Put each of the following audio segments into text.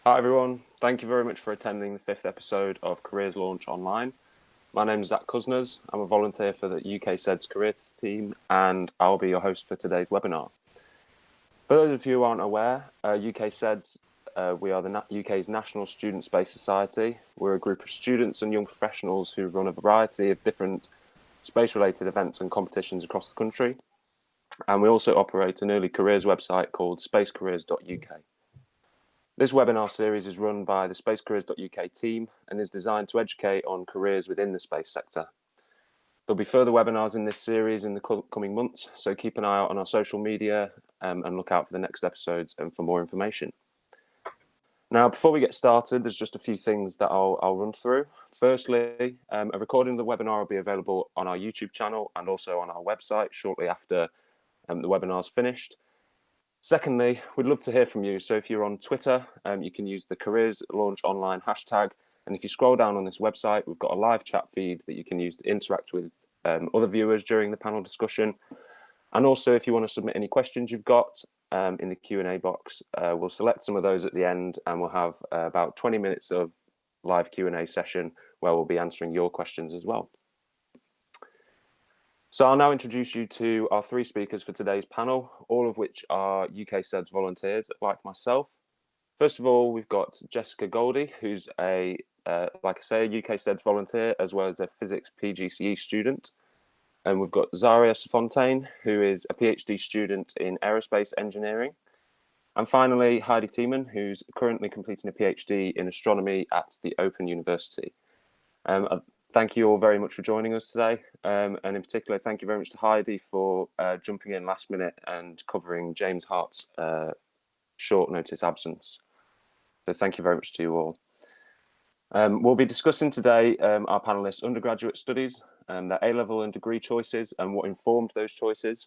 Hi everyone, thank you very much for attending the fifth episode of Careers Launch Online. My name is Zach Kuzners. I'm a volunteer for the UK SEDS Careers team and I'll be your host for today's webinar. For those of you who aren't aware, UK SEDS, we are the UK's National Student Space Society. We're a group of students and young professionals who run a variety of different space-related events and competitions across the country. And we also operate an early careers website called spacecareers.uk. This webinar series is run by the spacecareers.uk team and is designed to educate on careers within the space sector. There'll be further webinars in this series in the coming months, so keep an eye out on our social media and look out for the next episodes and for more information. Now, before we get started, there's just a few things that I'll run through. Firstly, a recording of the webinar will be available on our YouTube channel and also on our website shortly after the webinar's finished. Secondly, we'd love to hear from you. So if you're on Twitter, you can use the Careers Launch Online hashtag. And if you scroll down on this website, we've got a live chat feed that you can use to interact with other viewers during the panel discussion. And also, if you want to submit any questions you've got in the Q&A box, we'll select some of those at the end and we'll have about 20 minutes of live Q&A session where we'll be answering your questions as well. So I'll now introduce you to our three speakers for today's panel, all of which are UK SEDS volunteers like myself. First of all, we've got Jessica Goldie, who's a UK SEDS volunteer, as well as a physics PGCE student. And we've got Zaria Fontaine, who is a PhD student in aerospace engineering. And finally, Heidi Tiemann, who's currently completing a PhD in astronomy at the Open University. Thank you all very much for joining us today. And in particular, thank you very much to Heidi for jumping in last minute and covering James Hart's short notice absence. So thank you very much to you all. We'll be discussing today our panelists' undergraduate studies, their A-level and degree choices and what informed those choices,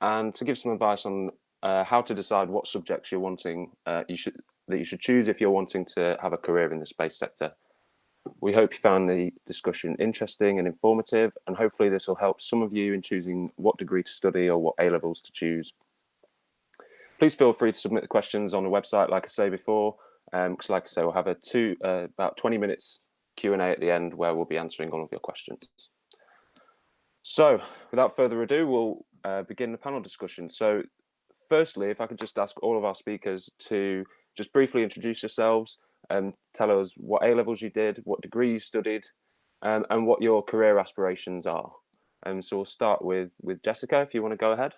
and to give some advice on how to decide what subjects you're wanting, that you should choose if you're wanting to have a career in the space sector. We hope you found the discussion interesting and informative, and hopefully this will help some of you in choosing what degree to study or what A-levels to choose. Please feel free to submit the questions on the website, like I say before, because like I say, we'll have about 20 minutes Q&A at the end where we'll be answering all of your questions. So without further ado, we'll begin the panel discussion. So firstly, if I could just ask all of our speakers to just briefly introduce yourselves and tell us what A-levels you did, what degree you studied, and what your career aspirations are. So we'll start with Jessica, if you want to go ahead.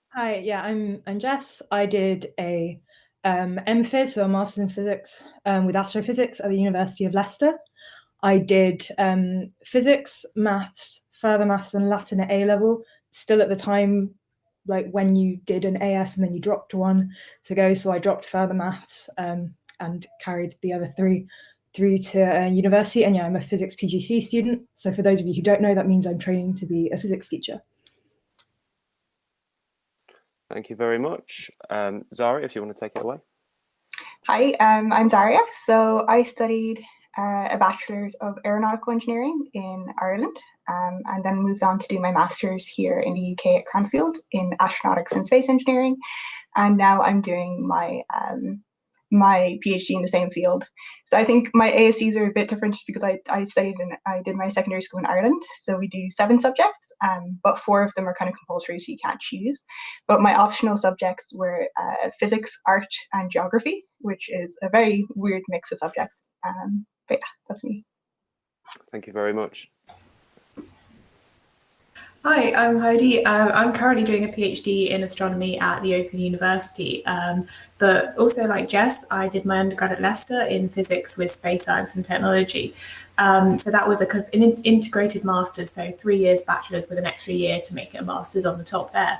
Hi, yeah, I'm Jess. I did a MPhil, so a Master's in Physics with Astrophysics at the University of Leicester. I did physics, maths, further maths and Latin at A-level, still at the time, like when you did an AS and then you dropped one to go. So I dropped further maths and carried the other three through to university. And yeah, I'm a physics PGC student. So for those of you who don't know, that means I'm training to be a physics teacher. Thank you very much. Zaria, if you want to take it away. Hi, I'm Zaria. So I studied a Bachelor's of Aeronautical Engineering in Ireland and then moved on to do my Master's here in the UK at Cranfield in Astronautics and Space Engineering. And now I'm doing my PhD in the same field. So I think my ASCs are a bit different just because I studied and I did my secondary school in Ireland. So we do 7 subjects, but 4 of them are kind of compulsory, so you can't choose. But my optional subjects were physics, art, and geography, which is a very weird mix of subjects. But yeah, that's me. Thank you very much. Hi, I'm Heidi. I'm currently doing a PhD in astronomy at the Open University, but also like Jess, I did my undergrad at Leicester in physics with space science and technology. So that was a kind of an integrated master's, so 3 years bachelor's with an extra year to make it a master's on the top there.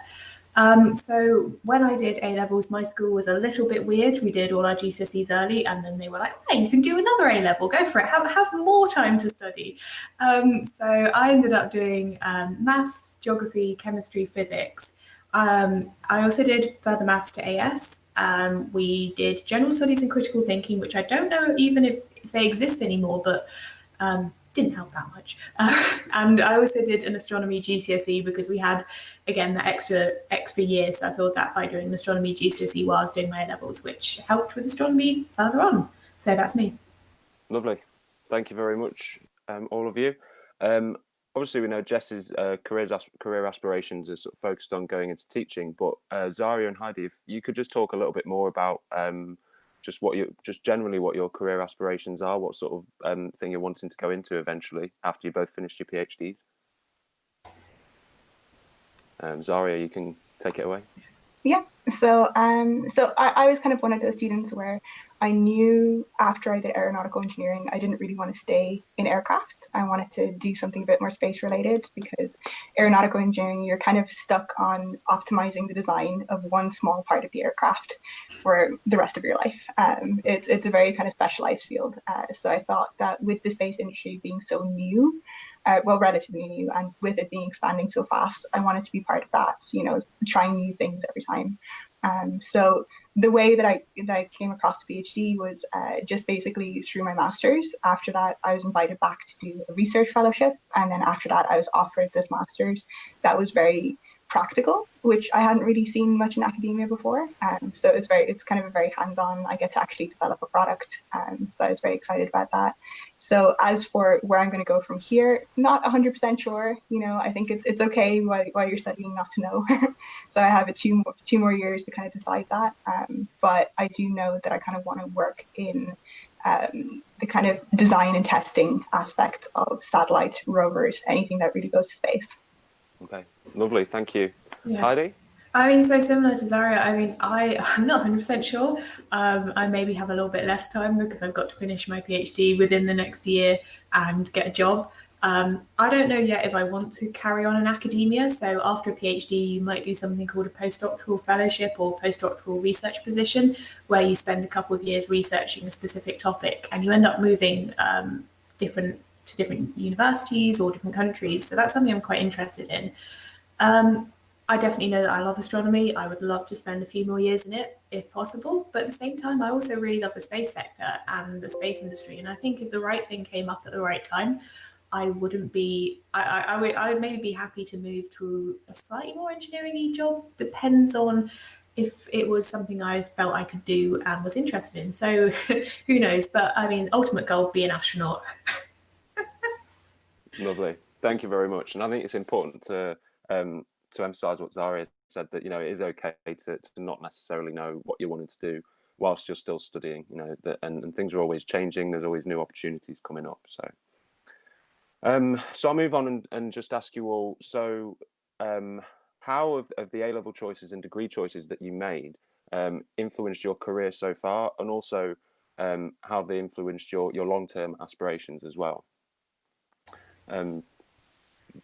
So when I did A-levels, my school was a little bit weird. We did all our GCSEs early and then they were like, hey, you can do another A-level, go for it, have more time to study. So I ended up doing maths, geography, chemistry, physics. I also did further maths to AS. We did general studies and critical thinking, which I don't know even if they exist anymore, but didn't help that much. And I also did an astronomy GCSE because we had, again, that extra year. So I thought that by doing an astronomy GCSE while I was doing my A-levels, which helped with astronomy further on. So that's me. Lovely. Thank you very much, all of you. Obviously, we know Jess's career aspirations are sort of focused on going into teaching, but Zaria and Heidi, if you could just talk a little bit more about just generally what your career aspirations are, what sort of thing you're wanting to go into eventually after you both finished your PhDs. Zaria, you can take it away. Yeah, so I was kind of one of those students where I knew after I did aeronautical engineering, I didn't really want to stay in aircraft. I wanted to do something a bit more space related, because aeronautical engineering, you're kind of stuck on optimizing the design of one small part of the aircraft for the rest of your life. It's a very kind of specialized field. So I thought that with the space industry being so new, well, relatively new, and with it being expanding so fast, I wanted to be part of that, you know, trying new things every time. So the way that I came across the PhD was just basically through my master's. After that, I was invited back to do a research fellowship, and then after that, I was offered this master's that was very practical, which I hadn't really seen much in academia before. So it's kind of a very hands-on. I get to actually develop a product, so I was very excited about that. So as for where I'm going to go from here, not 100% sure. You know, I think it's okay while you're studying not to know. So I have two more years to kind of decide that. But I do know that I kind of want to work in the kind of design and testing aspect of satellite rovers, anything that really goes to space. Okay, lovely, thank you. Yeah. Heidi? I mean, so similar to Zaria, I mean, I'm not 100% sure. I maybe have a little bit less time because I've got to finish my PhD within the next year and get a job. I don't know yet if I want to carry on in academia. So after a PhD, you might do something called a postdoctoral fellowship or postdoctoral research position, where you spend a couple of years researching a specific topic, and you end up moving different universities or different countries. So that's something I'm quite interested in. I definitely know that I love astronomy. I would love to spend a few more years in it if possible. But at the same time, I also really love the space sector and the space industry. And I think if the right thing came up at the right time, I would maybe be happy to move to a slightly more engineering-y job. Depends on if it was something I felt I could do and was interested in. So who knows? But I mean, ultimate goal, be an astronaut. Lovely. Thank you very much. And I think it's important to emphasize what Zaria said, that, you know, it is okay to not necessarily know what you're wanting to do whilst you're still studying, you know, and things are always changing. There's always new opportunities coming up. So I'll move on and just ask you all, so how have the A-level choices and degree choices that you made influenced your career so far, and also how have they influenced your long-term aspirations as well?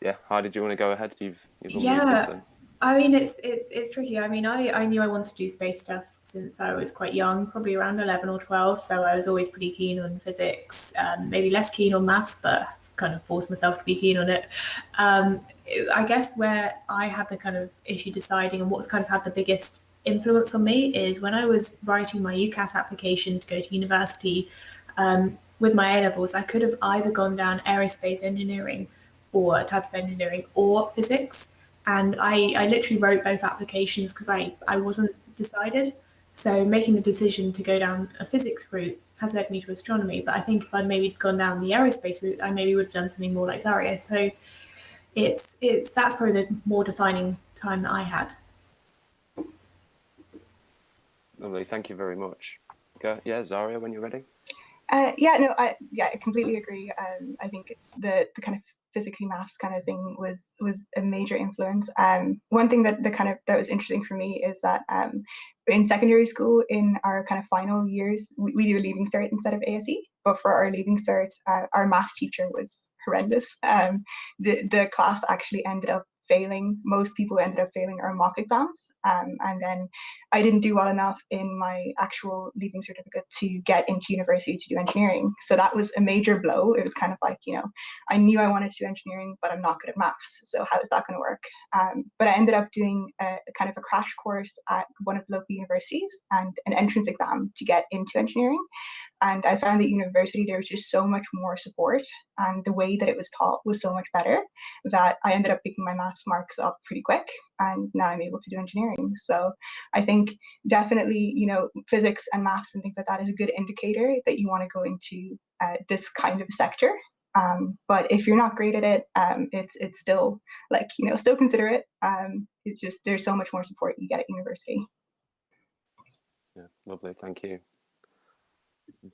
Yeah, Heidi, do you want to go ahead? You've Yeah, I mean, it's tricky. I mean, I knew I wanted to do space stuff since I was quite young, probably around 11 or 12. So I was always pretty keen on physics, maybe less keen on maths, but kind of forced myself to be keen on it. I guess where I had the kind of issue deciding and what's kind of had the biggest influence on me is when I was writing my UCAS application to go to university. With my A-levels, I could have either gone down aerospace engineering or a type of engineering or physics. And I literally wrote both applications because I wasn't decided. So making the decision to go down a physics route has led me to astronomy. But I think if I'd maybe gone down the aerospace route, I maybe would have done something more like Zaria. So that's probably the more defining time that I had. Lovely, thank you very much. Okay. Yeah, Zaria, when you're ready. I completely agree. I think the kind of physically maths kind of thing was a major influence. One thing that was interesting for me is that in secondary school, in our kind of final years, we do a leaving cert instead of ASE. But for our leaving cert, our maths teacher was horrendous. The class actually ended up failing. Most people ended up failing our mock exams, and then I didn't do well enough in my actual leaving certificate to get into university to do engineering. So that was a major blow. It was kind of like, you know, I knew I wanted to do engineering, but I'm not good at maths. So how is that going to work? But I ended up doing a kind of a crash course at one of the local universities and an entrance exam to get into engineering. And I found that university, there was just so much more support, and the way that it was taught was so much better that I ended up picking my maths marks up pretty quick, and now I'm able to do engineering. So I think definitely, physics and maths and things like that is a good indicator that you want to go into this kind of sector. But if you're not great at it, it's still still consider it. It's just there's so much more support you get at university. Yeah, lovely. Thank you.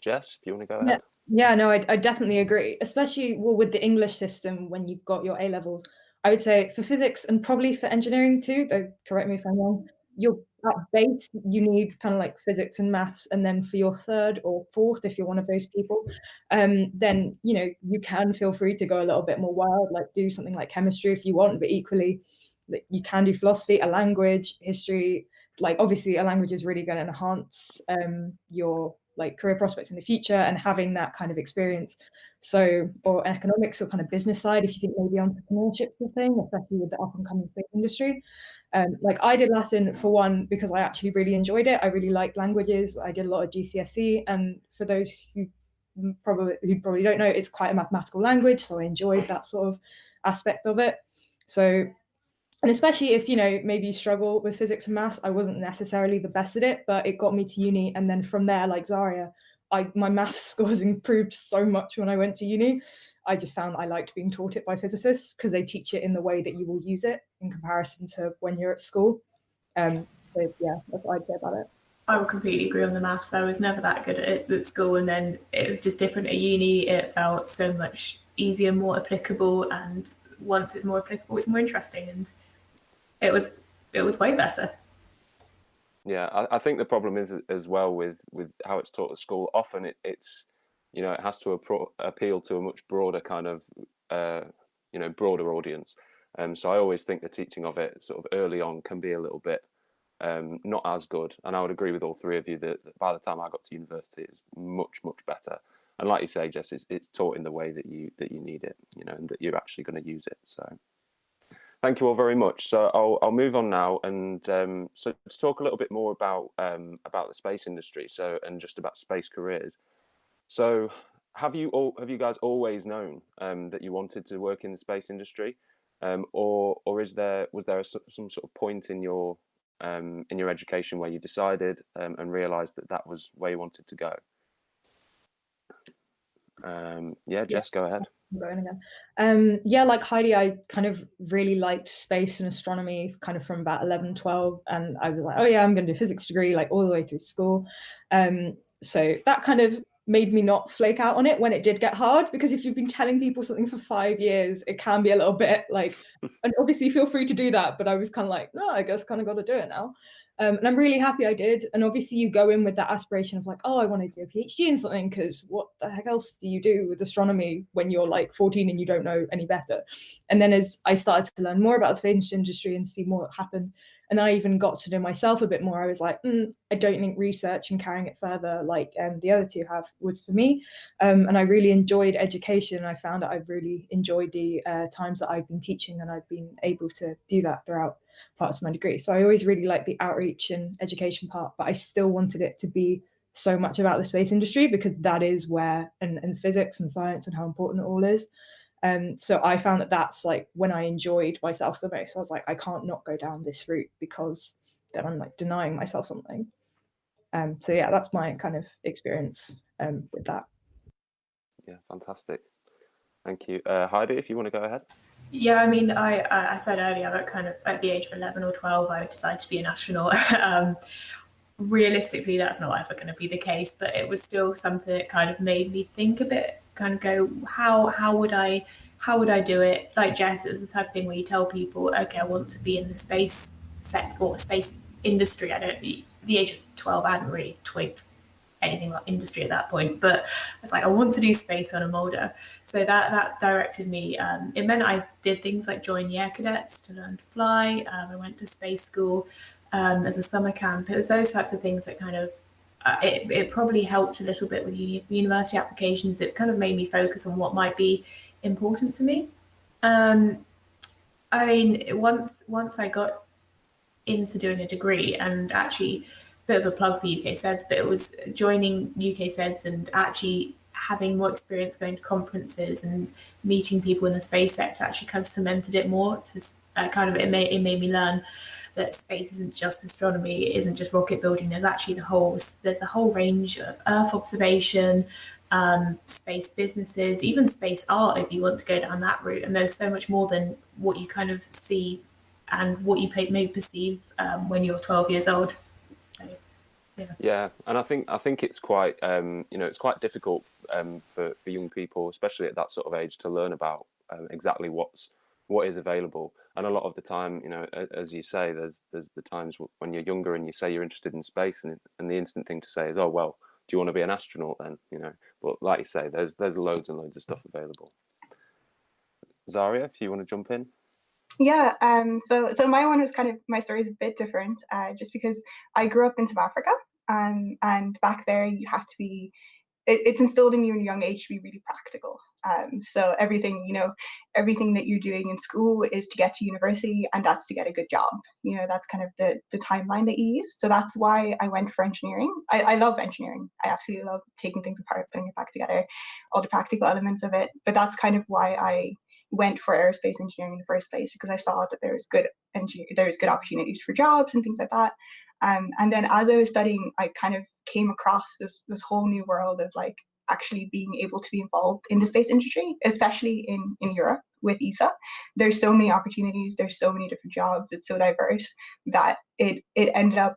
Jess, if you want to go ahead. Yeah, no, I definitely agree, especially with the English system when you've got your A levels. I would say for physics and probably for engineering too, though correct me if I'm wrong, you're at base, you need kind of like physics and maths, and then for your third or fourth, if you're one of those people, then you can feel free to go a little bit more wild, like do something like chemistry if you want, but equally you can do philosophy, a language, history. Like obviously a language is really going to enhance your like career prospects in the future, and having that kind of experience. So, or economics or kind of business side, if you think maybe entrepreneurship is a thing, especially with the up and coming space industry. Like I did Latin for one because I actually really enjoyed it. I really liked languages. I did a lot of GCSE, and for those who probably don't know, it's quite a mathematical language, so I enjoyed that sort of aspect of it. So, and especially if maybe you struggle with physics and maths, I wasn't necessarily the best at it, but it got me to uni, and then from there, like Zaria, my maths scores improved so much when I went to uni. I just found I liked being taught it by physicists because they teach it in the way that you will use it in comparison to when you're at school. So yeah, that's what I'd say about it. I would completely agree on the maths. I was never that good at it at school, and then it was just different at uni. It felt so much easier, more applicable, and once it's more applicable, it's more interesting, and it was way better. Yeah, I think the problem is as well with how it's taught at school. Often it's it has to appeal to a much broader kind of broader audience. So I always think the teaching of it sort of early on can be a little bit not as good. And I would agree with all three of you that by the time I got to university, it's much better. And like you say, Jess, it's taught in the way that you need it, and that you're actually going to use it. So. Thank you all very much. So I'll move on now, and so to talk a little bit more about the space industry, and just about space careers. So have you guys always known that you wanted to work in the space industry, or was there some sort of point in your education where you decided and realised that was where you wanted to go? Jess, go ahead. Going again. Yeah, like Heidi, I kind of really liked space and astronomy kind of from about 11, 12, and I was like, oh yeah, I'm going to do a physics degree like all the way through school. So that kind of made me not flake out on it when it did get hard, because if you've been telling people something for 5 years, it can be a little bit like, and obviously feel free to do that, but I was kind of like, no, I guess kind of got to do it now. And I'm really happy I did. And obviously you go in with that aspiration of like, oh, I want to do a PhD in something, because what the heck else do you do with astronomy when you're like 14 and you don't know any better? And then as I started to learn more about the space industry and see more happen, and then I even got to know myself a bit more, I was like, I don't think research and carrying it further like the other two have was for me. And I really enjoyed education. I found that I've really enjoyed the times that I've been teaching, and I've been able to do that throughout parts of my degree. So I always really liked the outreach and education part, but I still wanted it to be so much about the space industry, because that is where, and physics and science and how important it all is. So I found that that's like when I enjoyed myself the most. I was like, I can't not go down this route, because then I'm like denying myself something. So yeah, that's my kind of experience with that. Yeah, fantastic. Thank you. Heidi, if you want to go ahead. Yeah, I mean, I said earlier that kind of at the age of 11 or 12, I decided to be an astronaut. Realistically, that's not ever going to be the case, but it was still something that kind of made me think a bit, kind of go, how would I do it? Like Jess, it's the type of thing where you tell people, okay, I want to be in the space sector or space industry. At the age of 12, I hadn't really twigged anything about industry at that point, but I was like, I want to do space when I'm older. So that directed me. It meant I did things like join the Air Cadets to learn to fly. I went to space school as a summer camp. It was those types of things that kind of, it probably helped a little bit with university applications. It kind of made me focus on what might be important to me. I mean, once I got into doing a degree and actually bit of a plug for UK SEDS, but it was joining UK SEDS and actually having more experience going to conferences and meeting people in the space sector actually kind of cemented it more. It made me learn that space isn't just astronomy, it isn't just rocket building. There's actually the whole range of Earth observation, space businesses, even space art if you want to go down that route. And there's so much more than what you kind of see and what you may perceive when you're 12 years old. So, yeah, and I think it's quite it's quite difficult for young people, especially at that sort of age, to learn about exactly what is available. And a lot of the time, as you say, there's the times when you're younger and you say you're interested in space, and the instant thing to say is, oh well, do you want to be an astronaut then? But like you say, there's loads and loads of stuff available. Zaria, if you want to jump in. Yeah, so my one was my story is a bit different, just because I grew up in South Africa, and back there you have to be, it's instilled in you in a young age to be really practical. So everything that you're doing in school is to get to university, and that's to get a good job. That's kind of the timeline that you use. So that's why I went for engineering. I love engineering. I absolutely love taking things apart, putting it back together, all the practical elements of it. But that's kind of why I went for aerospace engineering in the first place, because I saw that there was good opportunities for jobs and things like that. And then as I was studying, I kind of came across this whole new world of like actually being able to be involved in the space industry, especially in Europe with ESA. There's so many opportunities, there's so many different jobs, it's so diverse that I ended up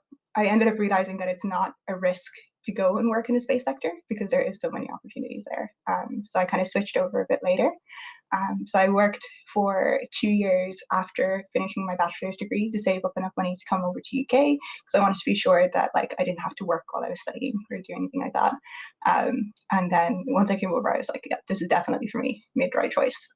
realizing that it's not a risk to go and work in the space sector, because there is so many opportunities there. So I kind of switched over a bit later. So I worked for 2 years after finishing my bachelor's degree to save up enough money to come over to UK, because I wanted to be sure that like I didn't have to work while I was studying or do anything like that. And then once I came over, I was like, yeah, this is definitely for me. Made the right choice.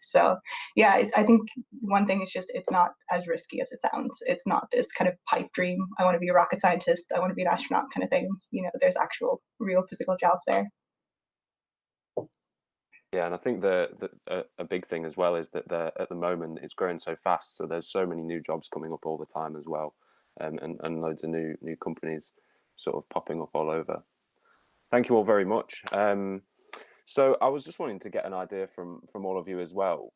So yeah, I think one thing is just, it's not as risky as it sounds. It's not this kind of pipe dream, I want to be a rocket scientist, I want to be an astronaut kind of thing. There's actual real physical jobs there. Yeah, and I think a big thing as well is that at the moment it's growing so fast, so there's so many new jobs coming up all the time as well, and loads of new companies sort of popping up all over. Thank you all very much. So I was just wanting to get an idea from all of you as well.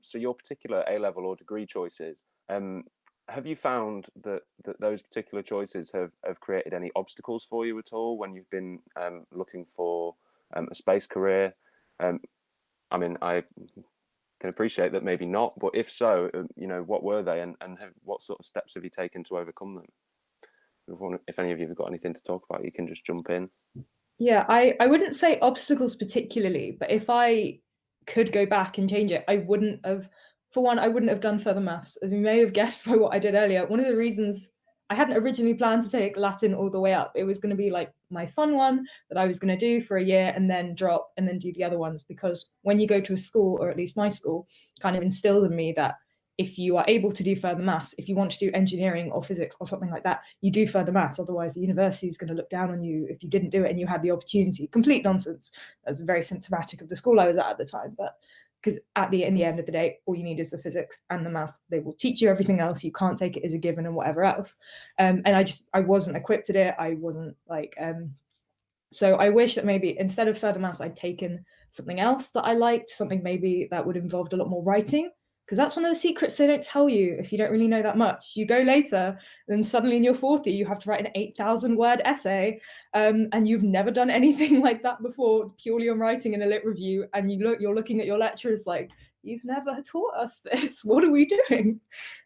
So your particular A-level or degree choices, have you found that those particular choices have created any obstacles for you at all when you've been looking for a space career? I mean, I can appreciate that maybe not, but if so, what were they, and what sort of steps have you taken to overcome them? If any of you have got anything to talk about, you can just jump in. Yeah, I wouldn't say obstacles particularly, but if I could go back and change it, I wouldn't have done further maths. As you may have guessed by what I did earlier, one of the reasons I hadn't originally planned to take Latin all the way up. It was going to be like my fun one that I was going to do for a year and then drop and then do the other ones, because when you go to a school, or at least my school, kind of instilled in me that if you are able to do further maths, if you want to do engineering or physics or something like that, you do further maths. Otherwise, the university is going to look down on you if you didn't do it and you had the opportunity. Complete nonsense. That was very symptomatic of the school I was at the time. But because in the end of the day, all you need is the physics and the maths. They will teach you everything else. You can't take it as a given and whatever else. And I wasn't equipped at it. I wasn't like, so I wish that maybe instead of further maths, I'd taken something else that I liked, something maybe that would have involved a lot more writing. Because that's one of the secrets they don't tell you if you don't really know that much. You go later, then suddenly in your 40, you have to write an 8,000 word essay, and you've never done anything like that before, purely on writing in a lit review, and you're looking at your lecturers like, you've never taught us this. What are we doing?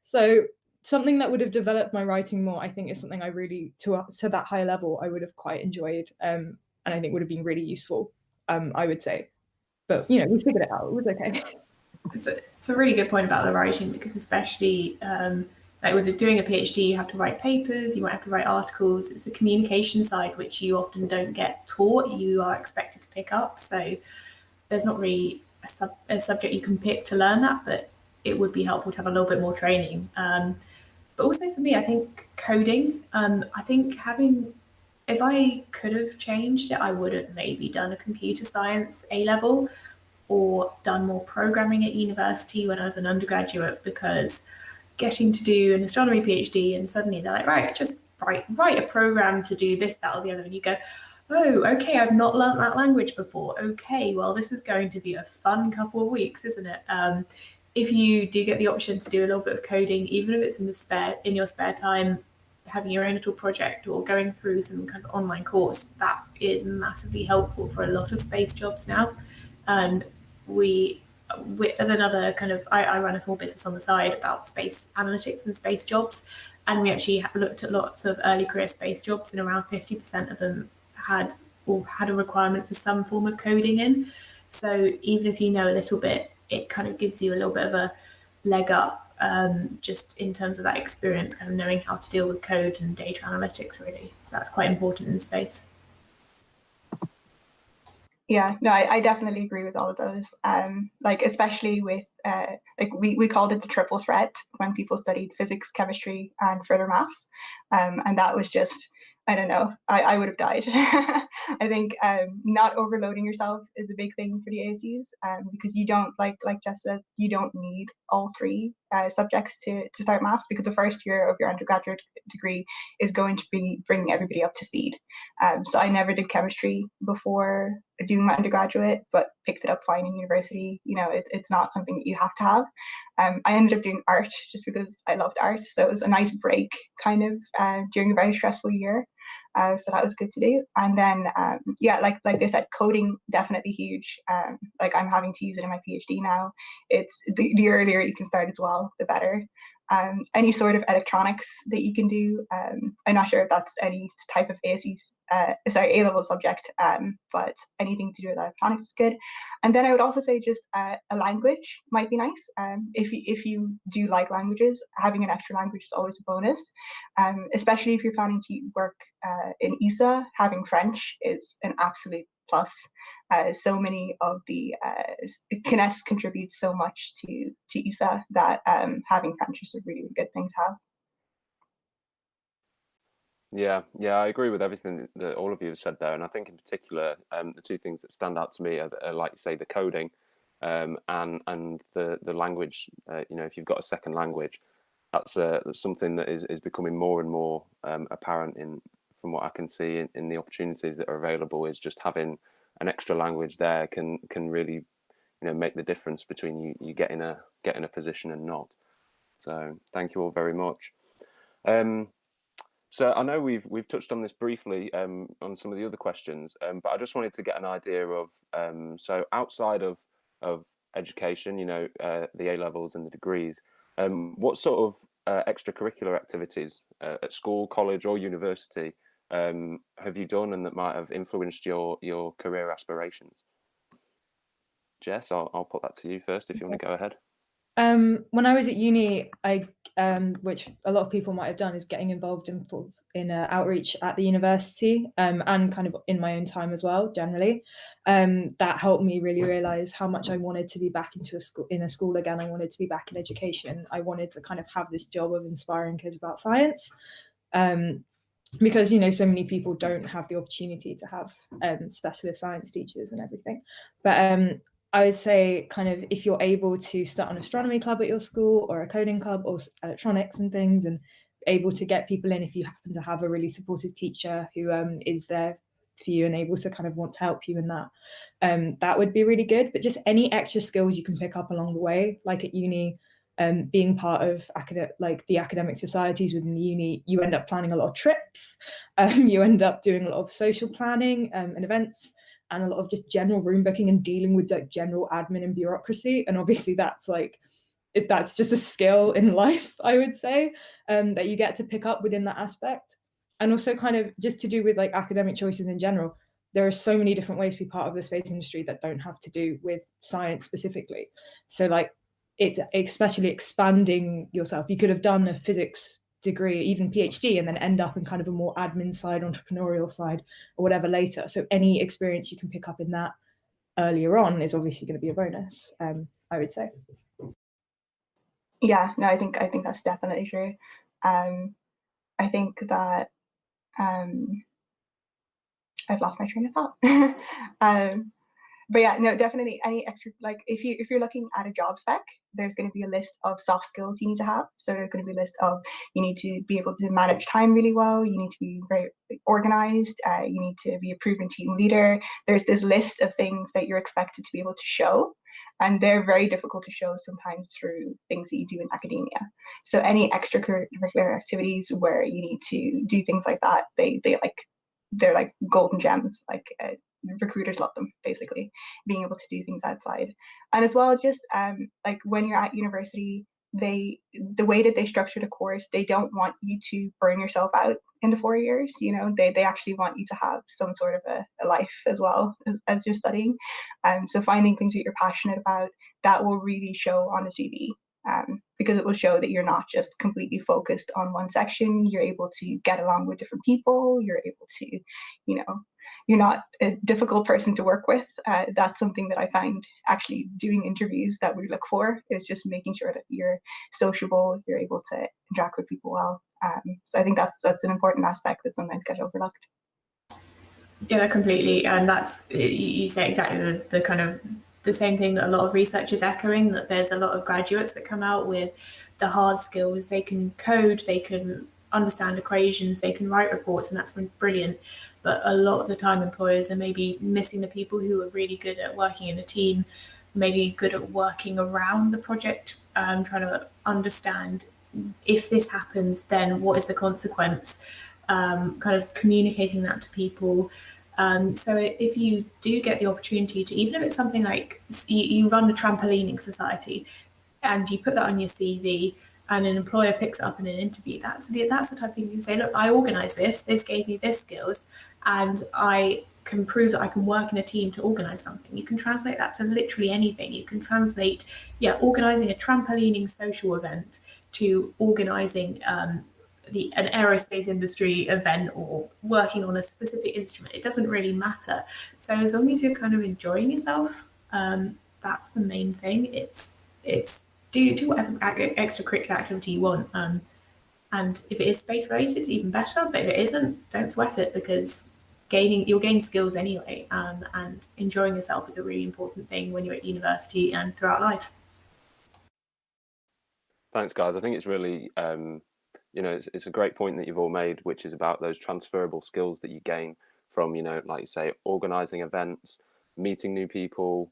So something that would have developed my writing more, I think, is something I really, to that higher level, I would have quite enjoyed, and I think would have been really useful, I would say. But, we figured it out. It was okay. It's a really good point about the writing, because especially like with doing a PhD, you have to write papers, you might have to write articles. It's the communication side which you often don't get taught, you are expected to pick up. So there's not really a subject you can pick to learn that, but it would be helpful to have a little bit more training. But also for me, I think coding, I think if I could have changed it, I would have maybe done a computer science A-level, or done more programming at university when I was an undergraduate, because getting to do an astronomy PhD and suddenly they're like, right, just write a program to do this, that, or the other, and you go, oh, okay, I've not learnt that language before. Okay, well, this is going to be a fun couple of weeks, isn't it? If you do get the option to do a little bit of coding, even if it's in your spare time, having your own little project or going through some kind of online course, that is massively helpful for a lot of space jobs now. With another kind of, I run a small business on the side about space analytics and space jobs, and we actually looked at lots of early career space jobs, and around 50% of them had a requirement for some form of coding in. So even if you know a little bit, it kind of gives you a little bit of a leg up, just in terms of that experience, kind of knowing how to deal with code and data analytics, really. So that's quite important in space. Yeah, no, I definitely agree with all of those. Like, especially with, like, we called it the triple threat when people studied physics, chemistry, and further maths. And that was just, I don't know, I would have died. I think not overloading yourself is a big thing for the ASUs, because you don't, like Jess said, you don't need all three subjects to start maths, because the first year of your undergraduate degree is going to be bringing everybody up to speed. So I never did chemistry before doing my undergraduate, but picked it up fine in university. You know, it's not something that you have to have. I ended up doing art just because I loved art, so it was a nice break kind of during a very stressful year. So that was good to do. And then, yeah, like they said, coding definitely huge. Like, I'm having to use it in my PhD now. It's the earlier you can start as well, the better. Any sort of electronics that you can do. I'm not sure if that's any type of A-level subject, but anything to do with electronics is good. And then I would also say just a language might be nice. If you do like languages, having an extra language is always a bonus, especially if you're planning to work in ESA. Having French is an absolute plus. So many of the CNES contribute so much to ESA that having French is a really, really good thing to have. Yeah, I agree with everything that all of you have said there, and I think in particular, the two things that stand out to me are like you say, the coding, and the language. You know, if you've got a second language, that's something that is becoming more and more apparent from what I can see in the opportunities that are available. Is just having an extra language there can really, you know, make the difference between you getting a position and not. So thank you all very much. So I know we've touched on this briefly on some of the other questions, but I just wanted to get an idea of so outside of education, you know, the A-levels and the degrees, what sort of extracurricular activities at school, college, or university have you done, and that might have influenced your career aspirations? Jess, I'll put that to you first if you want to go ahead. When I was at uni, which a lot of people might have done, is getting involved in outreach at the university, and kind of in my own time as well, generally. That helped me really realize how much I wanted to be back in a school again. I wanted to be back in education. I wanted to kind of have this job of inspiring kids about science. Because, you know, so many people don't have the opportunity to have specialist science teachers and everything. But I would say, kind of, if you're able to start an astronomy club at your school, or a coding club, or electronics and things, and able to get people in, if you happen to have a really supportive teacher who is there for you and able to kind of want to help you in that, that would be really good. But just any extra skills you can pick up along the way, like at uni, being part of the academic societies within the uni, you end up planning a lot of trips, you end up doing a lot of social planning and events, and a lot of just general room booking and dealing with like general admin and bureaucracy. And obviously that's just a skill in life, I would say, that you get to pick up within that aspect. And also kind of just to do with like academic choices in general, there are so many different ways to be part of the space industry that don't have to do with science specifically. So like, it's especially expanding yourself. You could have done a physics degree, even PhD, and then end up in kind of a more admin side, entrepreneurial side, or whatever later. So any experience you can pick up in that earlier on is obviously going to be a bonus, I would say. Yeah, no, I think that's definitely true. I think that I've lost my train of thought. but yeah, no, definitely any extra, like if you're looking at a job spec, there's going to be a list of soft skills you need to have. So there's going to be a list of, you need to be able to manage time really well, you need to be very organized, you need to be a proven team leader. There's this list of things that you're expected to be able to show, and they're very difficult to show sometimes through things that you do in academia. So any extracurricular activities where you need to do things like that, they're like golden gems. Like recruiters love them, basically, being able to do things outside. And as well, just like when you're at university, the way that they structure the course, they don't want you to burn yourself out in the 4 years. You know, they actually want you to have some sort of a life as well as you're studying. So finding things that you're passionate about, that will really show on a CV. Because it will show that you're not just completely focused on one section. You're able to get along with different people. You're able to, you know, you're not a difficult person to work with. That's something that I find actually doing interviews that we look for, is just making sure that you're sociable, you're able to interact with people well. So I think that's an important aspect that sometimes gets overlooked. Yeah, completely. And that's, you say exactly the kind of the same thing that a lot of research is echoing, that there's a lot of graduates that come out with the hard skills. They can code, they can understand equations, they can write reports, and that's been brilliant. But a lot of the time employers are maybe missing the people who are really good at working in a team, maybe good at working around the project, trying to understand, if this happens, then what is the consequence? Kind of communicating that to people. So if you do get the opportunity to, even if it's something like you run a trampolining society and you put that on your CV and an employer picks it up in an interview, that's the type of thing you can say, look, I organised this gave me this skills, and I can prove that I can work in a team to organise something. You can translate that to literally anything. You can translate, organising a trampolining social event to organising an aerospace industry event or working on a specific instrument. It doesn't really matter. So as long as you're kind of enjoying yourself, that's the main thing. It's do whatever extracurricular activity you want. And if it is space related, even better. But if it isn't, don't sweat it, because you'll gain skills anyway. And enjoying yourself is a really important thing when you're at university and throughout life. Thanks, guys. I think it's really, it's a great point that you've all made, which is about those transferable skills that you gain from, like you say, organizing events, meeting new people,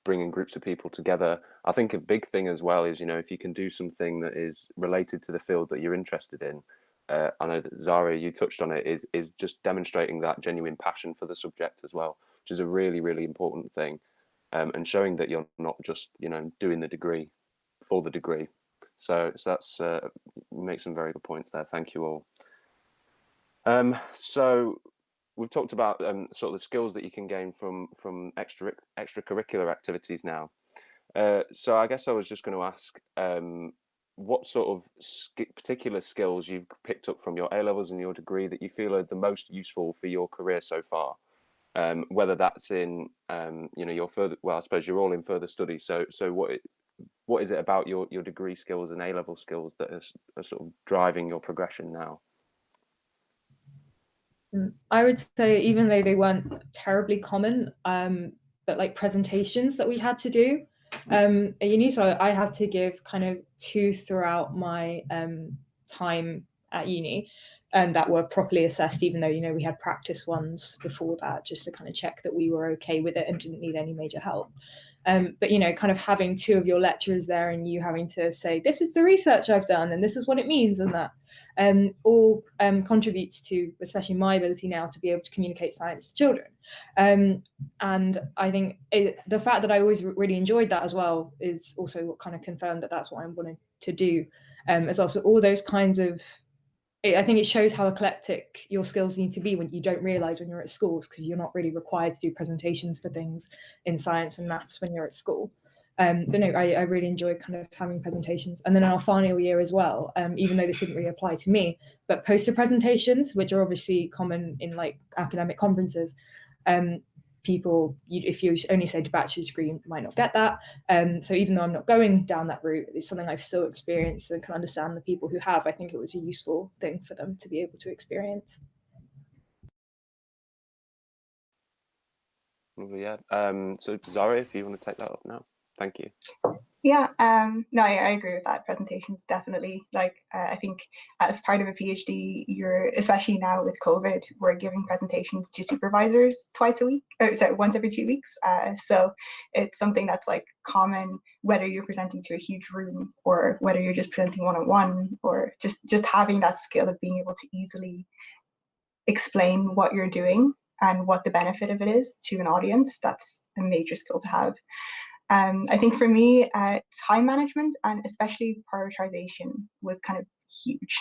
bringing groups of people together. I think a big thing as well is, if you can do something that is related to the field that you're interested in. I know that Zaria, you touched on it, is just demonstrating that genuine passion for the subject as well, which is a really, really important thing, and showing that you're not just, doing the degree for the degree. So that's make some very good points there. Thank you all. So we've talked about sort of the skills that you can gain from extracurricular activities now. So I guess I was just going to ask what sort of particular skills you've picked up from your A-levels and your degree that you feel are the most useful for your career so far. Whether that's in your further, well, I suppose you're all in further study. So what is it about your degree skills and A-level skills that are sort of driving your progression now? I would say, even though they weren't terribly common, but like presentations that we had to do at uni. So I had to give kind of 2 throughout my time at uni, that were properly assessed, even though, we had practice ones before that, just to kind of check that we were okay with it and didn't need any major help. But, kind of having 2 of your lecturers there and you having to say, this is the research I've done and this is what it means, and that all contributes to, especially my ability now, to be able to communicate science to children. And I think the fact that I always really enjoyed that as well is also what kind of confirmed that that's what I wanted to do as well. So all those kinds of, I think it shows how eclectic your skills need to be when you don't realize when you're at schools, because you're not really required to do presentations for things in science and maths when you're at school. But no, I really enjoyed kind of having presentations. And then in our final year as well, even though this didn't really apply to me, but poster presentations, which are obviously common in like academic conferences, people, if you only say to bachelor's degree, might not get that. So even though I'm not going down that route, it's something I've still experienced and can understand the people who have. I think it was a useful thing for them to be able to experience. definitely. Yeah. So Zaria, if you want to take that up now, thank you. Yeah, no, I agree with that. Presentations definitely. Like, I think as part of a PhD, especially now with COVID, we're giving presentations to supervisors twice a week, or sorry, once every 2 weeks. So it's something that's like common, whether you're presenting to a huge room or whether you're just presenting one-on-one, or just having that skill of being able to easily explain what you're doing and what the benefit of it is to an audience. That's a major skill to have. I think for me, time management and especially prioritization was kind of huge.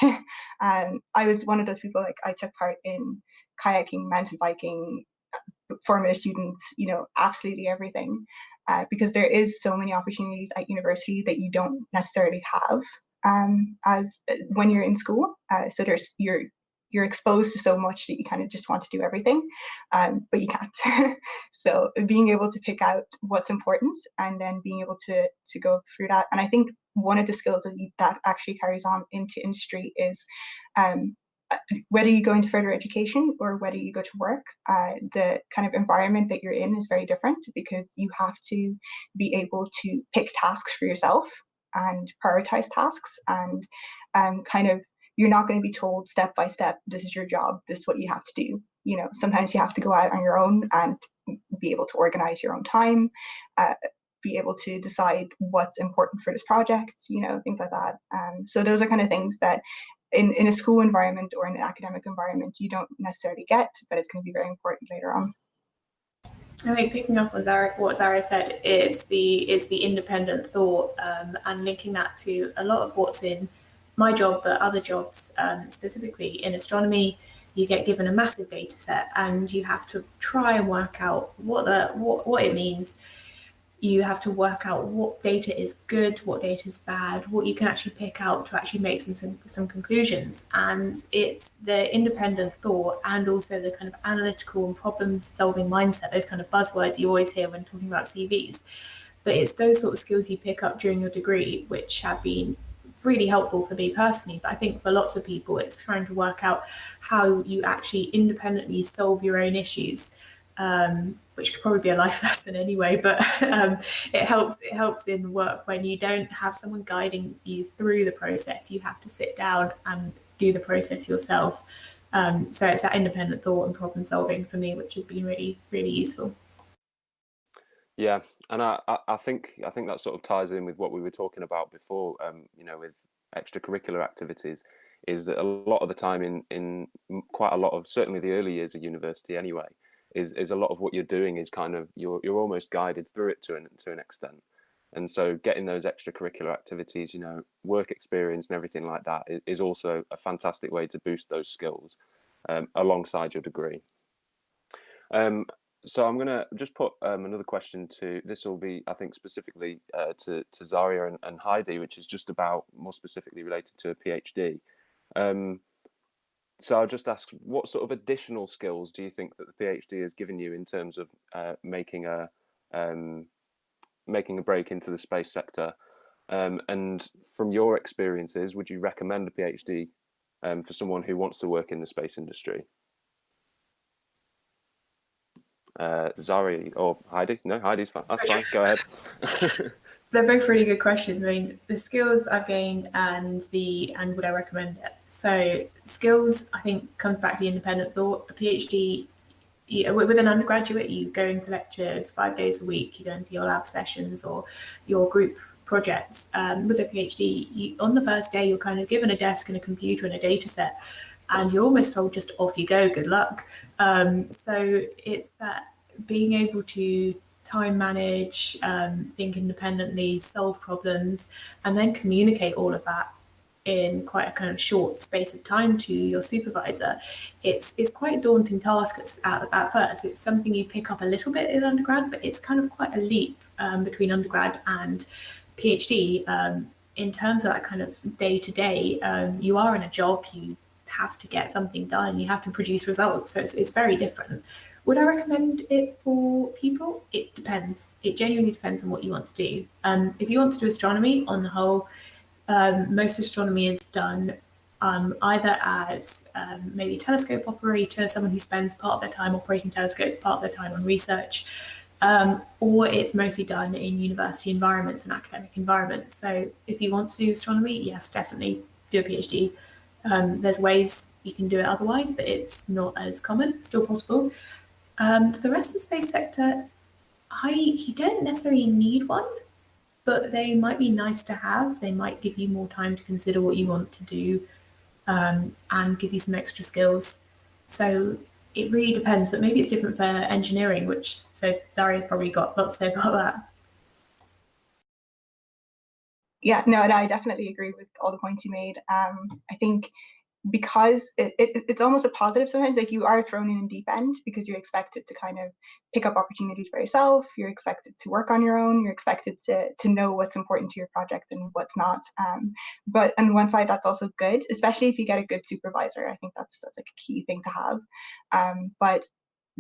I was one of those people, like I took part in kayaking, mountain biking, formative students, absolutely everything, because there is so many opportunities at university that you don't necessarily have as when you're in school. So you're exposed to so much that you kind of just want to do everything, but you can't. So being able to pick out what's important and then being able to go through that. And I think one of the skills that actually carries on into industry is whether you go into further education or whether you go to work, the kind of environment that you're in is very different, because you have to be able to pick tasks for yourself and prioritize tasks, and kind of, you're not going to be told step by step, this is your job, this is what you have to do. Sometimes you have to go out on your own and be able to organize your own time, be able to decide what's important for this project, things like that. So those are kind of things that in a school environment or in an academic environment you don't necessarily get, but it's going to be very important later on. I think picking up on what Zaria said, is the independent thought, and linking that to a lot of what's in my job, but other jobs, specifically in astronomy. You get given a massive data set and you have to try and work out what it means. You have to work out what data is good, what data is bad, what you can actually pick out to actually make some conclusions. And it's the independent thought and also the kind of analytical and problem-solving mindset, those kind of buzzwords you always hear when talking about CVs. But it's those sort of skills you pick up during your degree, which have been really helpful for me personally. But I think for lots of people, it's trying to work out how you actually independently solve your own issues. Which could probably be a life lesson anyway, but it helps in work when you don't have someone guiding you through the process. You have to sit down and do the process yourself. So it's that independent thought and problem solving for me, which has been really, really useful. Yeah, and I think that sort of ties in with what we were talking about before. With extracurricular activities, is that a lot of the time in quite a lot of, certainly the early years of university anyway, is a lot of what you're doing is kind of you're almost guided through it to an extent. And so getting those extracurricular activities, work experience and everything like that is also a fantastic way to boost those skills alongside your degree. So I'm going to just put another question to, this will be, I think, specifically to Zaria and Heidi, which is just about more specifically related to a PhD. So I'll just ask, what sort of additional skills do you think that the PhD has given you in terms of making a break into the space sector? And from your experiences, would you recommend a PhD for someone who wants to work in the space industry? Zaria or Heidi? No, Heidi's fine. That's fine. Go ahead. They're both really good questions. I mean, the skills I've gained and would I recommend it? So skills, I think, comes back to the independent thought. A PhD, with an undergraduate, you go into lectures 5 days a week. You go into your lab sessions or your group projects. With a PhD, on the first day, you're kind of given a desk and a computer and a data set, and you're almost told just off you go, good luck. So it's that being able to time manage, think independently, solve problems, and then communicate all of that in quite a kind of short space of time to your supervisor. It's quite a daunting task at first. It's something you pick up a little bit in undergrad, but it's kind of quite a leap between undergrad and PhD in terms of that kind of day-to-day. You are in a job, you have to get something done, you have to produce results, so it's very different. Would I recommend it for people? It depends. It genuinely depends on what you want to do. If you want to do astronomy, on the whole, most astronomy is done either as maybe a telescope operator, someone who spends part of their time operating telescopes, part of their time on research, or it's mostly done in university environments and academic environments. So if you want to do astronomy, yes, definitely do a PhD. There's ways you can do it otherwise, but it's not as common, still possible. For the rest of the space sector, you don't necessarily need one, but they might be nice to have. They might give you more time to consider what you want to do, and give you some extra skills. So it really depends, but maybe it's different for engineering, so Zaria's probably got lots to say about that. Yeah, no, I definitely agree with all the points you made. I think because it's almost a positive sometimes, like you are thrown in deep end because you're expected to kind of pick up opportunities for yourself, you're expected to work on your own, you're expected to know what's important to your project and what's not. But on one side, that's also good, especially if you get a good supervisor. I think that's like a key thing to have. But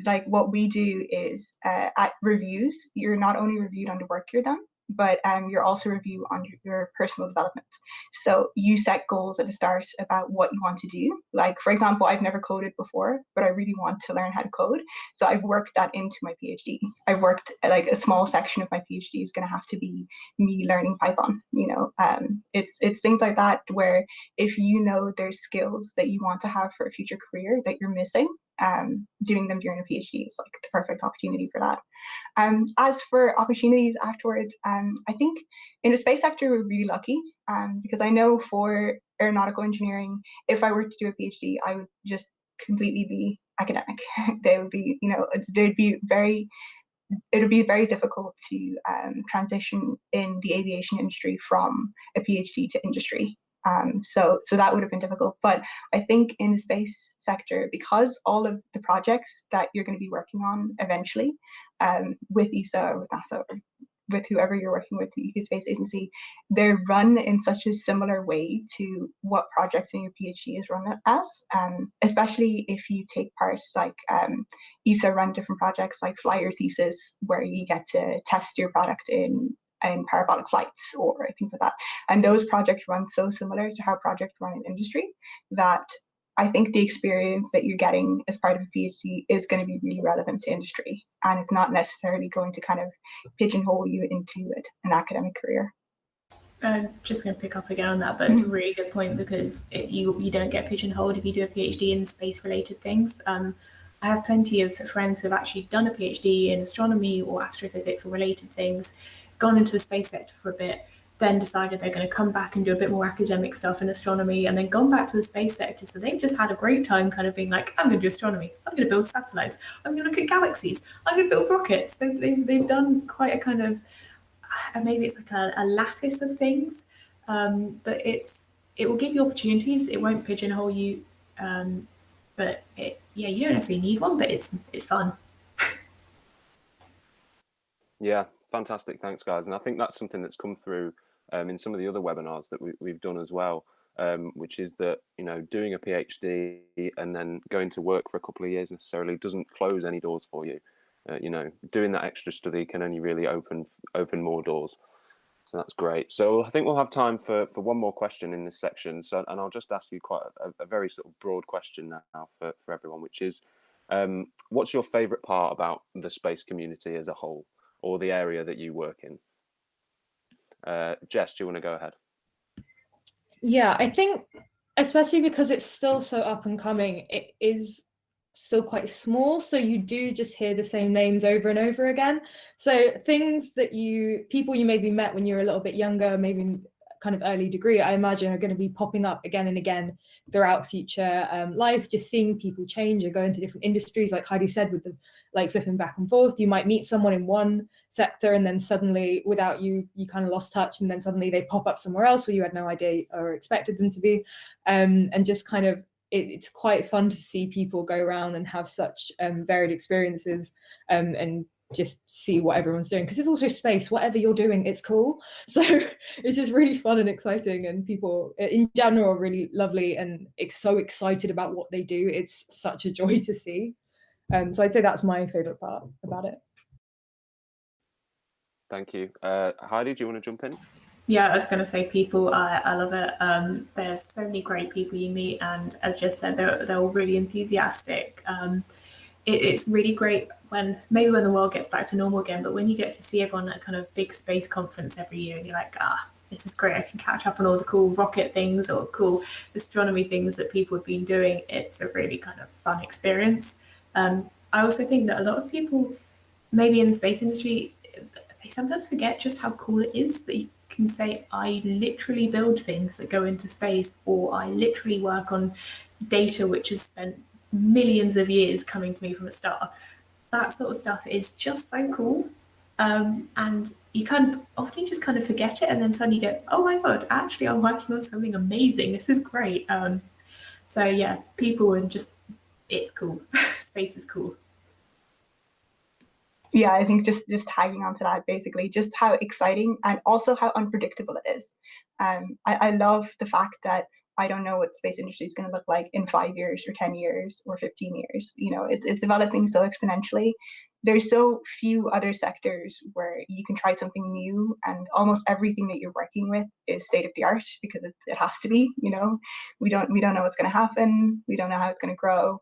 like what we do is at reviews, you're not only reviewed on the work you're done, but you're also reviewed on your personal development. So you set goals at the start about what you want to do. Like, for example, I've never coded before, but I really want to learn how to code. So I've worked that into my PhD. I've worked like a small section of my PhD is going to have to be me learning Python. It's things like that where if you know there's skills that you want to have for a future career that you're missing, doing them during a PhD is like the perfect opportunity for that. As for opportunities afterwards, I think in the space sector we're really lucky, because I know for aeronautical engineering, if I were to do a PhD, I would just completely be academic. They would be, it would be very difficult to transition in the aviation industry from a PhD to industry. So that would have been difficult. But I think in the space sector, because all of the projects that you're going to be working on eventually, with ESA or with NASA or with whoever you're working with, the UK Space Agency, they're run in such a similar way to what projects in your PhD is run as, especially if you take part, like ESA run different projects like Fly Your Thesis, where you get to test your product in parabolic flights or things like that. And those projects run so similar to how projects run in industry that I think the experience that you're getting as part of a PhD is going to be really relevant to industry. And it's not necessarily going to kind of pigeonhole you into an academic career. I'm just going to pick up again on that, but it's a really good point because you don't get pigeonholed if you do a PhD in space-related things. I have plenty of friends who have actually done a PhD in astronomy or astrophysics or related things, gone into the space sector for a bit, then decided they're going to come back and do a bit more academic stuff in astronomy, and then gone back to the space sector. So they've just had a great time kind of being like, I'm going to do astronomy, I'm going to build satellites, I'm going to look at galaxies, I'm going to build rockets. They've done quite a kind of, maybe it's like a lattice of things, but it will give you opportunities, it won't pigeonhole you, but you don't necessarily need one, but it's fun. Yeah, fantastic. Thanks, guys. And I think that's something that's come through in some of the other webinars that we've done as well, which is that, doing a PhD and then going to work for a couple of years necessarily doesn't close any doors for you. Doing that extra study can only really open more doors. So that's great. So I think we'll have time for one more question in this section. So, and I'll just ask you quite a very sort of broad question now for everyone, which is, what's your favorite part about the space community as a whole, or the area that you work in? Jess, do you want to go ahead? Yeah, I think especially because it's still so up and coming, it is still quite small, so you do just hear the same names over and over again. So things that people you maybe met when you were a little bit younger, maybe kind of early degree, I imagine are going to be popping up again and again throughout future life, just seeing people change or go into different industries. Like Heidi said, with the flipping back and forth, you might meet someone in one sector and then suddenly without you kind of lost touch, and then suddenly they pop up somewhere else where you had no idea or expected them to be, and just kind of it's quite fun to see people go around and have such varied experiences, and just see what everyone's doing, because it's also space. Whatever you're doing, it's cool. So it's just really fun and exciting, and people in general are really lovely and so excited about what they do. It's such a joy to see. So I'd say that's my favorite part about it. Thank you. Heidi, do you want to jump in? Yeah, I was going to say people. I love it. There's so many great people you meet, and as just said, they're all really enthusiastic. It's really great when the world gets back to normal again, but when you get to see everyone at a kind of big space conference every year, and you're like, this is great. I can catch up on all the cool rocket things or cool astronomy things that people have been doing. It's a really kind of fun experience. I also think that a lot of people, maybe in the space industry, they sometimes forget just how cool it is that you can say, I literally build things that go into space, or I literally work on data which has spent millions of years coming to me from a star. That sort of stuff is just so cool. And you kind of often just kind of forget it, and then suddenly you go, oh my God, actually I'm working on something amazing. This is great. So yeah, people and just, it's cool. Space is cool. Yeah, I think just tagging onto that, basically, just how exciting and also how unpredictable it is. I love the fact that I don't know what space industry is going to look like in 5 years or 10 years or 15 years. You know, it's developing so exponentially. There's so few other sectors where you can try something new, and almost everything that you're working with is state of the art because it has to be. You know, we don't know what's going to happen. We don't know how it's going to grow.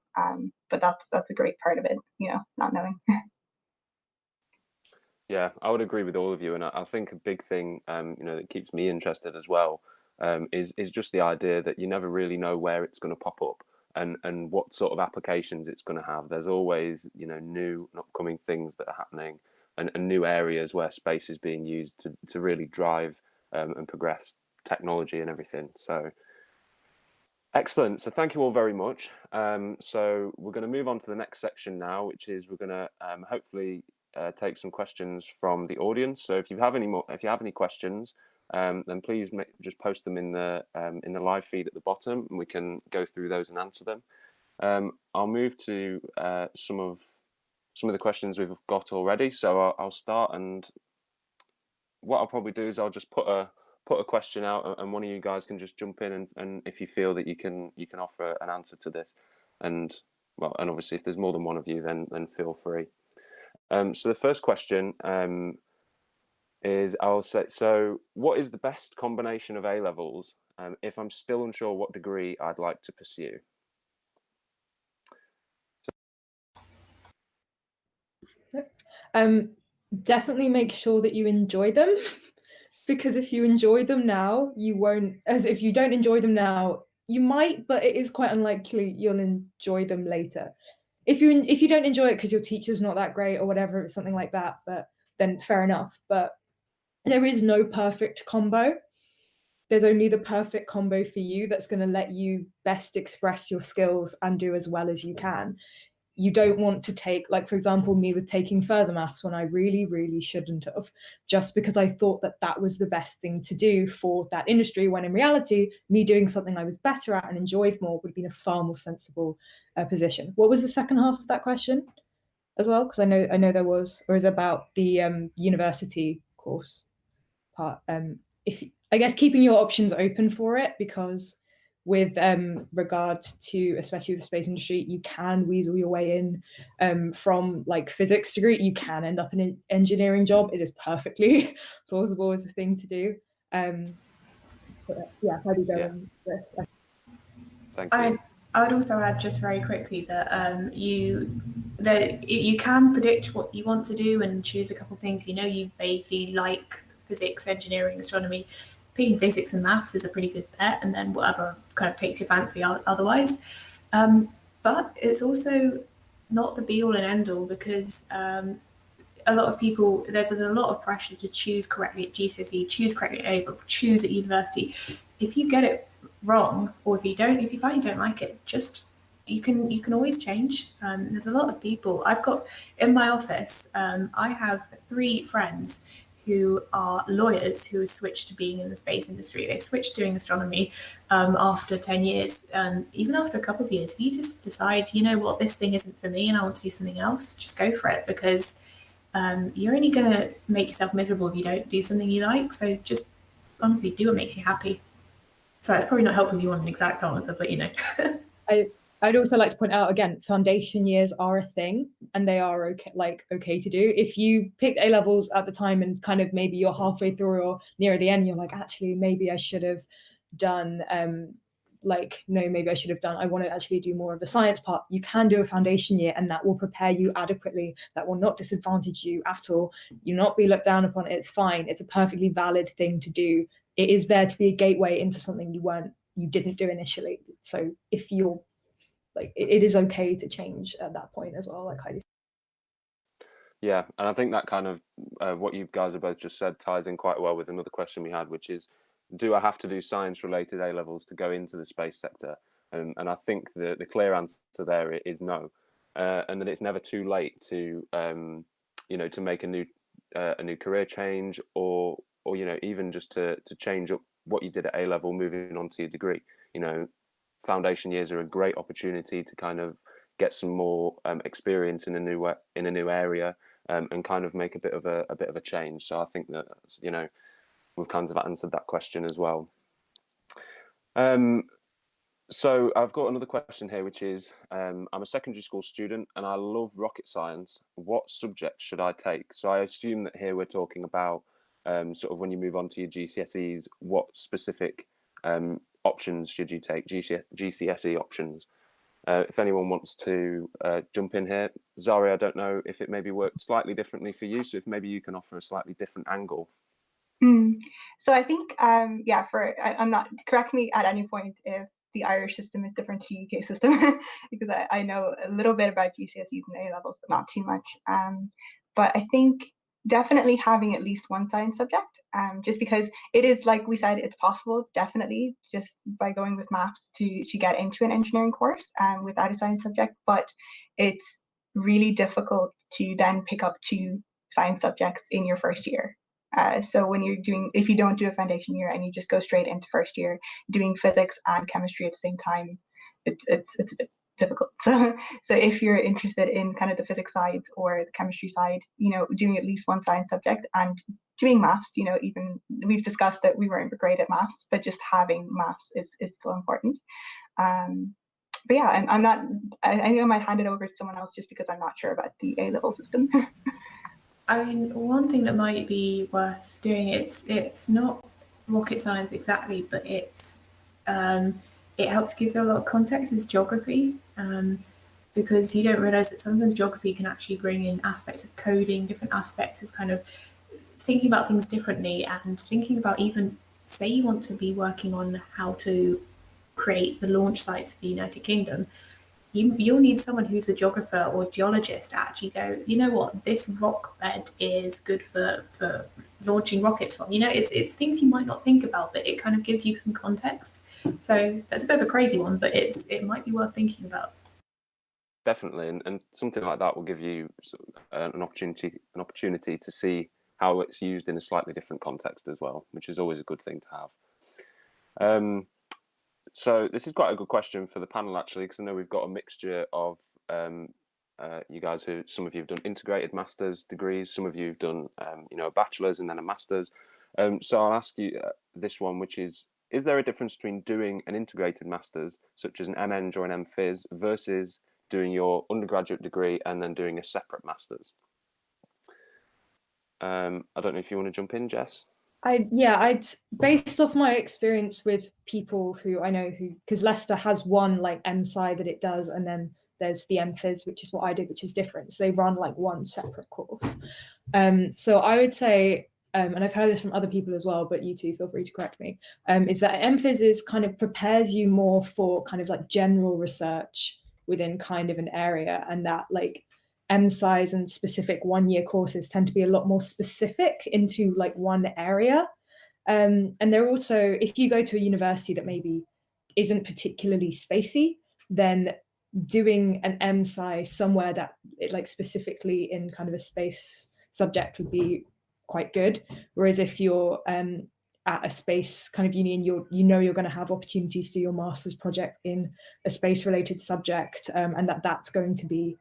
But that's a great part of it. You know, not knowing. Yeah, I would agree with all of you, and I think a big thing, you know, that keeps me interested as well, is just the idea that you never really know where it's going to pop up and what sort of applications it's going to have. There's always, you know, new and upcoming things that are happening, and new areas where space is being used to really drive and progress technology and everything. So excellent. So thank you all very much. So we're going to move on to the next section now, which is we're going to hopefully take some questions from the audience. So if you have any questions, then please just post them in the live feed at the bottom, and we can go through those and answer them. I'll move to some of the questions we've got already. So I'll start, and what I'll probably do is I'll just put a question out, and one of you guys can just jump in, and if you feel that you can offer an answer to this, and obviously if there's more than one of you, then feel free. So the first question is, I'll say, so what is the best combination of A levels if I'm still unsure what degree I'd like to pursue? Definitely make sure that you enjoy them, because if you enjoy them now, you won't. As if you don't enjoy them now, you might, but it is quite unlikely you'll enjoy them later. If you don't enjoy it because your teacher's not that great or whatever, it's something like that, but then fair enough. But there is no perfect combo. There's only the perfect combo for you that's going to let you best express your skills and do as well as you can. You don't want to take, like, for example, me with taking further maths when I really, really shouldn't have, just because I thought that was the best thing to do for that industry, when in reality, me doing something I was better at and enjoyed more would have been a far more sensible position. What was the second half of that question as well? Because I know there was, or is it about the university course part? If I guess keeping your options open for it, because with regard to, especially with the space industry, you can weasel your way in from like physics degree. You can end up in an engineering job. It is perfectly plausible as a thing to do. But yeah, how do you go on this? Thank you. I would also add just very quickly that you can predict what you want to do and choose a couple of things. If you know you vaguely like physics, engineering, astronomy, picking physics and maths is a pretty good bet, and then whatever kind of takes your fancy otherwise. But it's also not the be all and end all, because a lot of people, there's a lot of pressure to choose correctly at GCSE, choose correctly at A-level, choose at university. If you get it wrong, or if you find you don't like it, just you can always change. There's a lot of people I've got in my office. I have 3 friends who are lawyers who have switched to being in the space industry. They switched doing astronomy after 10 years. Even after a couple of years, if you just decide, you know what, this thing isn't for me and I want to do something else, just go for it, because you're only going to make yourself miserable if you don't do something you like. So just honestly do what makes you happy. So it's probably not helpful if you want an exact answer, but you know. I'd also like to point out again, foundation years are a thing, and they are okay to do. If you pick A levels at the time and kind of maybe you're halfway through or near the end, you're like, actually, maybe I should have done maybe I should have done, I want to actually do more of the science part. You can do a foundation year, and that will prepare you adequately. That will not disadvantage you at all. You'll not be looked down upon. It's fine. It's a perfectly valid thing to do. It is there to be a gateway into something you didn't do initially. So if you're it is okay to change at that point as well, like Heidi. Yeah, and I think that kind of what you guys have both just said ties in quite well with another question we had, which is, do I have to do science-related A levels to go into the space sector? And I think the clear answer there is no, and that it's never too late to to make a new career change, or even just to change up what you did at A level, moving on to your degree. Foundation years are a great opportunity to kind of get some more experience in a new area, and kind of make a bit of a change. So I think that we've kind of answered that question as well. So I've got another question here, which is, I'm a secondary school student and I love rocket science. What subject should I take? So I assume that here we're talking about sort of when you move on to your GCSEs, what specific options should you take, GCSE options? If anyone wants to jump in here. Zari, I don't know if it maybe worked slightly differently for you, so if maybe you can offer a slightly different angle. So I think, I'm not, correct me at any point if the Irish system is different to the UK system, because I know a little bit about GCSEs and A levels, but not too much. But I think definitely having at least one science subject, just because it is, like we said, it's possible, definitely, just by going with maths to get into an engineering course without a science subject, but it's really difficult to then pick up 2 science subjects in your first year. So when if you don't do a foundation year and you just go straight into first year doing physics and chemistry at the same time, it's a bit difficult. So if you're interested in kind of the physics side or the chemistry side, doing at least one science subject and doing maths, even we've discussed that we weren't great at maths, but just having maths is still important. But yeah, I think I might hand it over to someone else just because I'm not sure about the A level system. I mean, one thing that might be worth doing, it's not rocket science exactly, but it helps give you a lot of context, is geography, because you don't realize that sometimes geography can actually bring in aspects of coding, different aspects of kind of thinking about things differently, and thinking about, even say you want to be working on how to create the launch sites for the United Kingdom. You'll need someone who's a geographer or geologist to actually go, you know what, this rock bed is good for launching rockets from. It's things you might not think about, but it kind of gives you some context. So that's a bit of a crazy one, but it might be worth thinking about. Definitely, and something like that will give you an opportunity to see how it's used in a slightly different context as well, which is always a good thing to have. So this is quite a good question for the panel, actually, because I know we've got a mixture of you guys some of you have done integrated master's degrees, some of you have done a bachelor's and then a master's. So I'll ask you this one, which is there a difference between doing an integrated master's, such as an MEng or an MPhys, versus doing your undergraduate degree and then doing a separate master's? I don't know if you want to jump in, Jess. I'd based off my experience with people who I know because Leicester has one like MSci that it does, and then there's the MPhys, which is what I did, which is different. So they run like one separate course. So I would say, and I've heard this from other people as well, but you two feel free to correct me, is that MPhys is kind of prepares you more for kind of like general research within kind of an area, and that like MScis and specific one-year courses tend to be a lot more specific into like one area. And they're also, if you go to a university that maybe isn't particularly spacey, then doing an MSci somewhere that it like specifically in kind of a space subject would be quite good. Whereas if you're at a space kind of uni and you're going to have opportunities to do your master's project in a space related subject, and that's going to be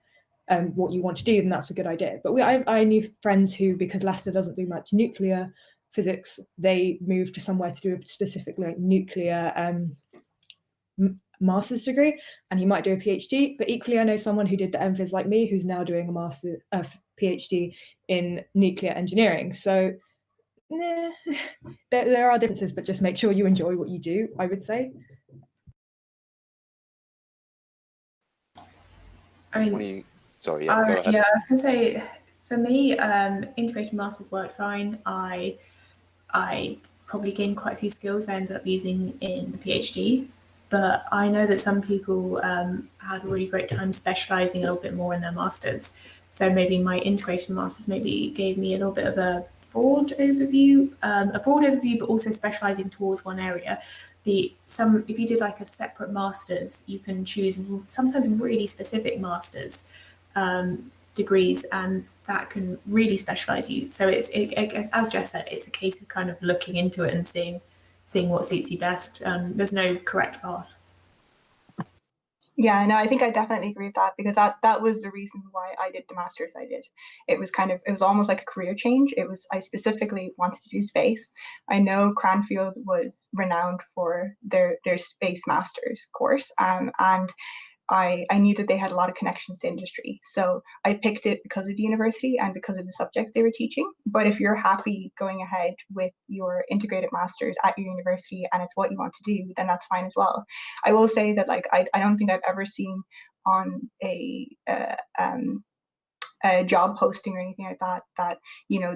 what you want to do, then that's a good idea. But I knew friends who, because Leicester doesn't do much nuclear physics, they moved to somewhere to do a specific like nuclear master's degree, and he might do a PhD. But equally, I know someone who did the MPhys like me, who's now doing a PhD in nuclear engineering. So there are differences, but just make sure you enjoy what you do, I would say. I mean, sorry, yeah, go ahead. Yeah, I was going to say, for me, integrated masters worked fine. I probably gained quite a few skills I ended up using in the PhD, but I know that some people had a really great time specializing a little bit more in their masters. So maybe my integration masters maybe gave me a little bit of a broad overview, but also specializing towards one area. If you did like a separate masters, you can choose sometimes really specific masters degrees, and that can really specialize you. So as Jess said, it's a case of kind of looking into it and seeing what suits you best. There's no correct path. Yeah, no, I think I definitely agree with that, because that was the reason why I did the master's I did. It was almost like a career change. I specifically wanted to do space. I know Cranfield was renowned for their space master's course, and I knew that they had a lot of connections to industry. So I picked it because of the university and because of the subjects they were teaching. But if you're happy going ahead with your integrated master's at your university and it's what you want to do, then that's fine as well. I will say that I don't think I've ever seen on a job posting or anything like that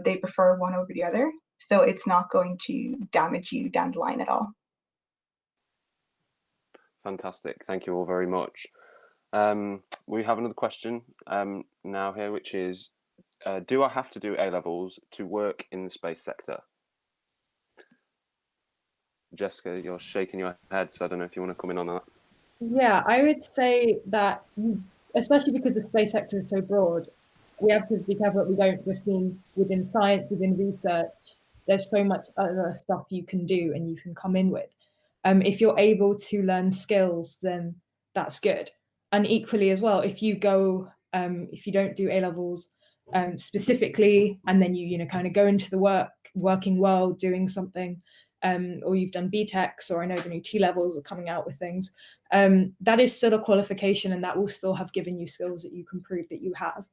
they prefer one over the other. So it's not going to damage you down the line at all. Fantastic. Thank you all very much. We have another question now here, which is, do I have to do A-levels to work in the space sector? Jessica, you're shaking your head, so I don't know if you want to come in on that. Yeah, I would say that, especially because the space sector is so broad, we have to be careful that we don't just mean within science, within research. There's so much other stuff you can do and you can come in with. If you're able to learn skills, then that's good. And equally as well, if you don't do A-levels specifically, and then you kind of go into the working world doing something, or you've done BTECs, or I know the new T-levels are coming out with things, that is still a qualification, and that will still have given you skills that you can prove that you have.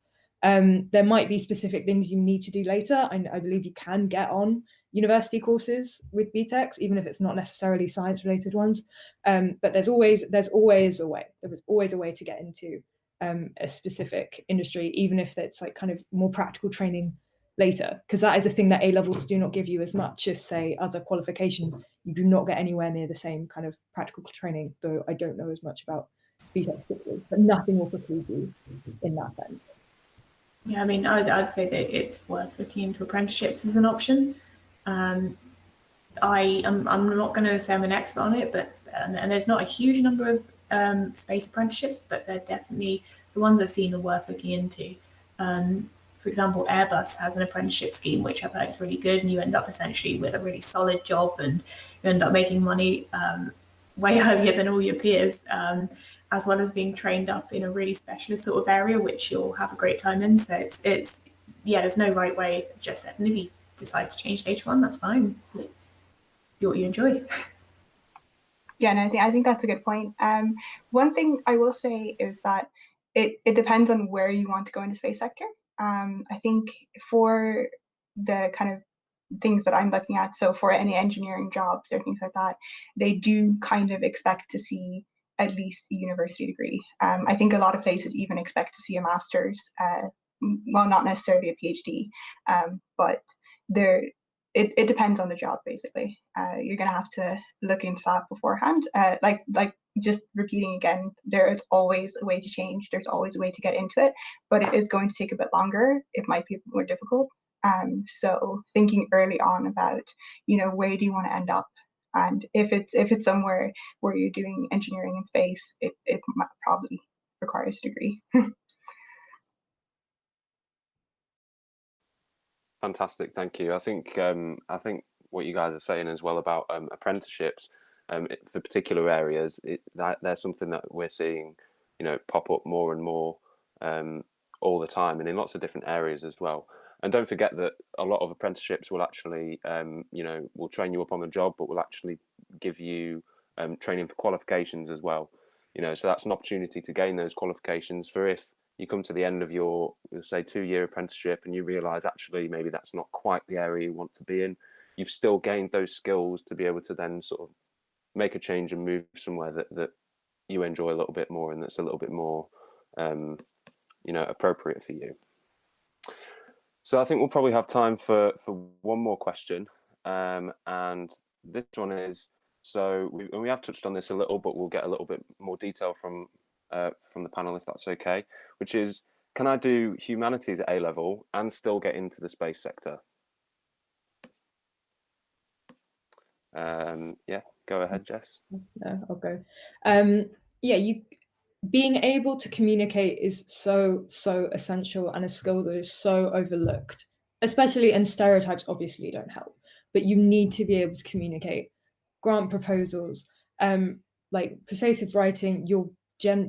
There might be specific things you need to do later. I believe you can get on university courses with BTECs, even if it's not necessarily science-related ones. But there's always a way. There is always a way to get into a specific industry, even if it's like kind of more practical training later, because that is a thing that A-levels do not give you as much as, say, other qualifications. You do not get anywhere near the same kind of practical training, though I don't know as much about BTEC particularly, but nothing will preclude you in that sense. Yeah, I mean, I'd say that it's worth looking into apprenticeships as an option. I'm not going to say I'm an expert on it, but and there's not a huge number of space apprenticeships, but they're definitely the ones I've seen are worth looking into. For example, Airbus has an apprenticeship scheme, which I've heard is really good, and you end up essentially with a really solid job, and you end up making money way earlier than all your peers, as well as being trained up in a really specialist sort of area, which you'll have a great time in. So it's there's no right way, as Jess said. And if you decide to change later on, that's fine. Just do what you enjoy. Yeah, and I think that's a good point. One thing I will say is that it depends on where you want to go in the space sector. I think for the kind of things that I'm looking at, so for any engineering jobs or things like that, they do kind of expect to see at least a university degree. I think a lot of places even expect to see a master's, well, not necessarily a PhD, but it depends on the job, basically. You're going to have to look into that beforehand. Like just repeating again, there is always a way to change. There's always a way to get into it, but it is going to take a bit longer. It might be a bit more difficult. So thinking early on about, where do you want to end up? And if it's somewhere where you're doing engineering in space, it probably requires a degree. Fantastic, thank you. I think what you guys are saying as well about apprenticeships for particular areas, there's something that we're seeing, pop up more and more all the time, and in lots of different areas as well. And don't forget that a lot of apprenticeships will actually, will train you up on the job, but will actually give you training for qualifications as well. You know, so that's an opportunity to gain those qualifications for if you come to the end of your, say, 2-year apprenticeship and you realise actually maybe that's not quite the area you want to be in, you've still gained those skills to be able to then sort of make a change and move somewhere that you enjoy a little bit more and that's a little bit more, you know, appropriate for you. So I think we'll probably have time for one more question, and this one is, so we have touched on this a little, but we'll get a little bit more detail from the panel if that's okay, which is, can I do humanities at A-level and still get into the space sector? Yeah, go ahead, Jess. No, I'll go. Yeah, being able to communicate is so essential, and a skill that is so overlooked, especially, and stereotypes obviously don't help, but you need to be able to communicate. Grant proposals, like persuasive writing,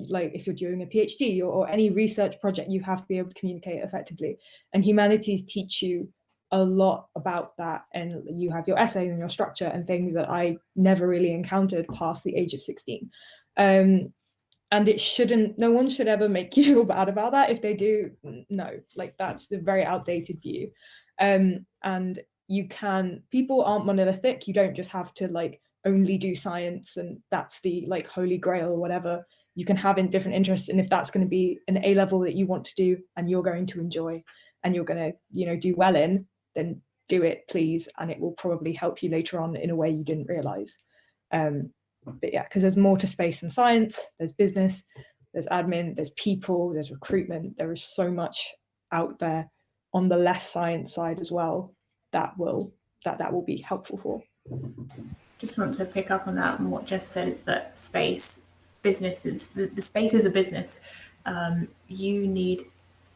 like if you're doing a PhD or any research project, you have to be able to communicate effectively, and humanities teach you a lot about that, and you have your essay and your structure and things that I never really encountered past the age of 16. And it shouldn't, no one should ever make you feel bad about that. If they do, no, like that's the very outdated view. And people aren't monolithic. You don't just have to like only do science and that's the like holy grail or whatever. You can have in different interests, and if that's going to be an A-level that you want to do and you're going to enjoy and you're going to, you know, do well in, then do it, please, and it will probably help you later on in a way you didn't realize. But yeah, because there's more to space than science. There's business, there's admin, there's people, there's recruitment. There is so much out there on the less science side as well that will be helpful for. Just want to pick up on that, and what Jess said is that space business is the space is a business. You need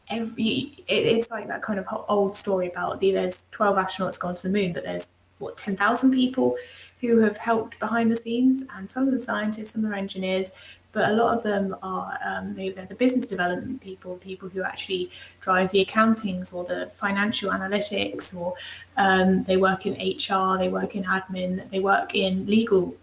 it's like that kind of old story about there's 12 astronauts gone to the moon, but there's 10,000 people who have helped behind the scenes, and some of the scientists, some of the engineers, but a lot of them are they're the business development people who actually drive the accountings or the financial analytics, or they work in HR, they work in admin, they work in legal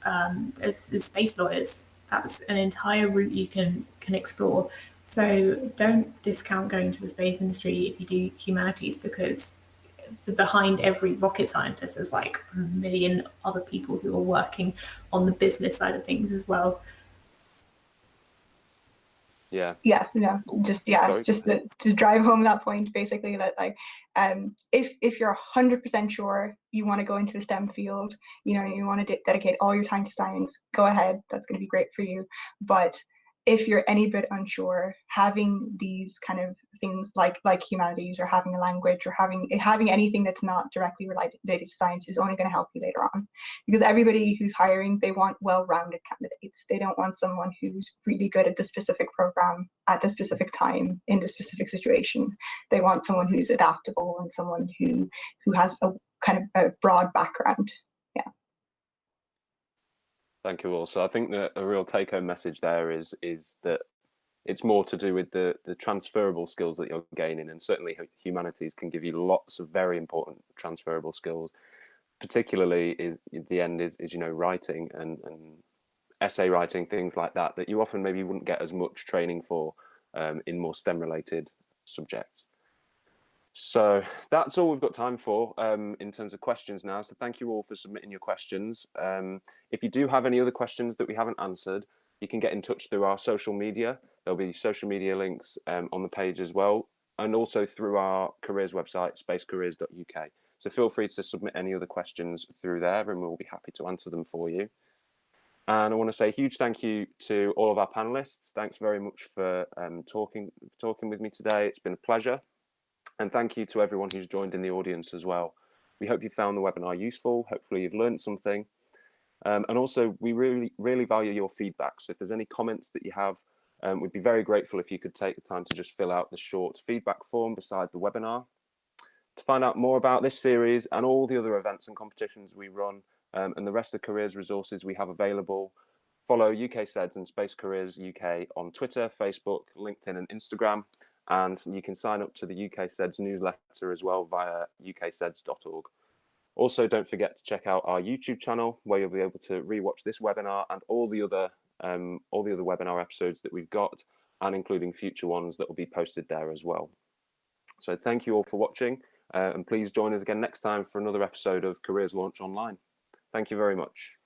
as space lawyers. That's an entire route you can explore. So don't discount going to the space industry if you do humanities, because behind every rocket scientist there's like a million other people who are working on the business side of things as well. Yeah, no, just to drive home that point, basically, that like if you're 100% sure you want to go into a STEM field, you know, you want to dedicate all your time to science, go ahead, that's going to be great for you. But if you're any bit unsure, having these kind of things like humanities, or having a language, or having anything that's not directly related to science is only going to help you later on. Because everybody who's hiring, they want well-rounded candidates. They don't want someone who's really good at the specific program at the specific time in the specific situation. They want someone who's adaptable and someone who has a kind of a broad background. Yeah. Thank you all. So I think that a real take-home message there is that it's more to do with the transferable skills that you're gaining, and certainly humanities can give you lots of very important transferable skills. Particularly is the end is you know, writing and essay writing, things like that you often maybe wouldn't get as much training for in more STEM-related subjects. So that's all we've got time for in terms of questions now. So thank you all for submitting your questions. If you do have any other questions that we haven't answered, you can get in touch through our social media. There'll be social media links on the page as well, and also through our careers website, spacecareers.uk. So feel free to submit any other questions through there, and we'll be happy to answer them for you. And I want to say a huge thank you to all of our panelists. Thanks very much for talking with me today. It's been a pleasure. And thank you to everyone who's joined in the audience as well. We hope you found the webinar useful. Hopefully you've learned something. And also, we really value your feedback. So if there's any comments that you have, we'd be very grateful if you could take the time to just fill out the short feedback form beside the webinar. To find out more about this series and all the other events and competitions we run, and the rest of careers resources we have available, follow UK SEDS and Space Careers UK on Twitter, Facebook, LinkedIn and Instagram. And you can sign up to the UK SEDS newsletter as well via ukseds.org. Also, don't forget to check out our YouTube channel, where you'll be able to rewatch this webinar and all the other all the other webinar episodes that we've got, and including future ones that will be posted there as well. So thank you all for watching, and please join us again next time for another episode of Careers Launch Online. Thank you very much.